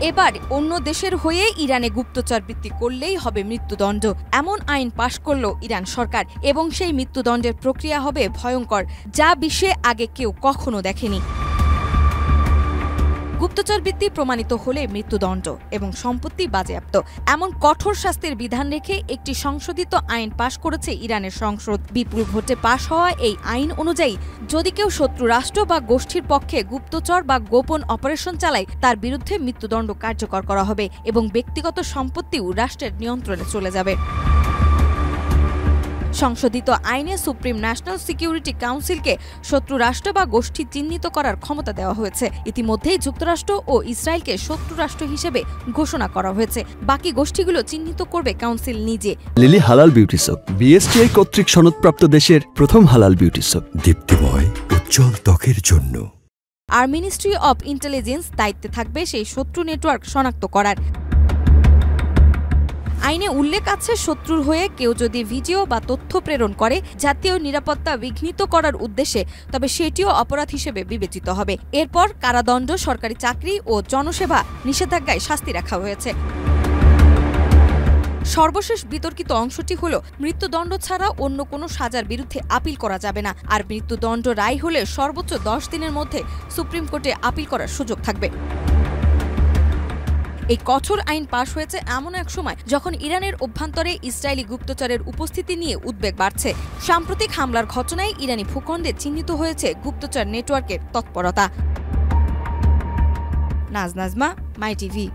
এবার অন্য দেশের হয়ে ইরানে গুপ্তচর বৃত্তি করলেই হবে মৃত্যুদণ্ড, এমন আইন পাশ করল ইরান সরকার এবং সেই মৃত্যুদণ্ডের প্রক্রিয়া হবে ভয়ঙ্কর, যা বিশ্বে আগে কেউ কখনো দেখেনি। গুপ্তচর বৃত্তি প্রমাণিত হলে মৃত্যুদণ্ড এবং সম্পত্তি বাজেয়াপ্ত, এমন কঠোর শাস্তির বিধান রেখে একটি সংশোধিত আইন পাশ করেছে ইরানের সংসদ। বিপুল ভোটে পাশ হওয়া এই আইন অনুযায়ী যদি কেউ শত্রু রাষ্ট্র বা গোষ্ঠীর পক্ষে গুপ্তচর বা গোপন অপারেশন চালায় তার বিরুদ্ধে মৃত্যুদণ্ড কার্যকর করা হবে এবং ব্যক্তিগত সম্পত্তিও রাষ্ট্রের নিয়ন্ত্রণে চলে যাবে। সংশোধিত আইনে সুপ্রিম ন্যাশনাল সিকিউরিটি কাউন্সিলকে শত্রু রাষ্ট্র বা গোষ্ঠী চিহ্নিত করার ক্ষমতা দেওয়া হয়েছে। ইতিমধ্যেই যুক্তরাষ্ট্র ও ইসরায়েলকে শত্রু রাষ্ট্র হিসেবে ঘোষণা করা হয়েছে, বাকি গোষ্ঠীগুলো চিহ্নিত করবে কাউন্সিল নিজে। লিলি হালাল বিউটি সোপ, বিএসটিআই কর্তৃক সনদপ্রাপ্ত দেশের প্রথম হালাল বিউটি সোপ, দীপ্তিময় উজ্জ্বল ত্বকের জন্য। আর মিনিস্ট্রি অব ইন্টেলিজেন্স দায়িত্বে থাকবে সেই শত্রু নেটওয়ার্ক শনাক্ত করার। আইনে উল্লেখ আছে, শত্রুর হয়ে কেউ যদি ভিডিও বা তথ্য প্রেরণ করে জাতীয় নিরাপত্তা বিঘ্নিত করার উদ্দেশ্যে, তবে সেটিও অপরাধ হিসেবে বিবেচিত হবে। এরপর কারাদণ্ড, সরকারি চাকরি ও জনসেবা নিষেধাজ্ঞায় শাস্তি রাখা হয়েছে। সর্বশেষ বিতর্কিত অংশটি হল, মৃত্যুদণ্ড ছাড়া অন্য কোনো সাজার বিরুদ্ধে আপিল করা যাবে না, আর মৃত্যুদণ্ড রায় হলে সর্বোচ্চ 10 দিনের মধ্যে সুপ্রিম কোর্টে আপিল করার সুযোগ থাকবে। এই কঠোর আইন পাশ হয়েছে এমন এক সময় যখন ইরানের অভ্যন্তরে ইসরায়েলি গুপ্তচরের উপস্থিতি নিয়ে উদ্বেগ বাড়ছে। সাম্প্রতিক হামলার ঘটনায় ইরানি ভূখণ্ডে চিহ্নিত হয়েছে গুপ্তচর নেটওয়ার্কের তৎপরতা। নাজমা, মাই টিভি।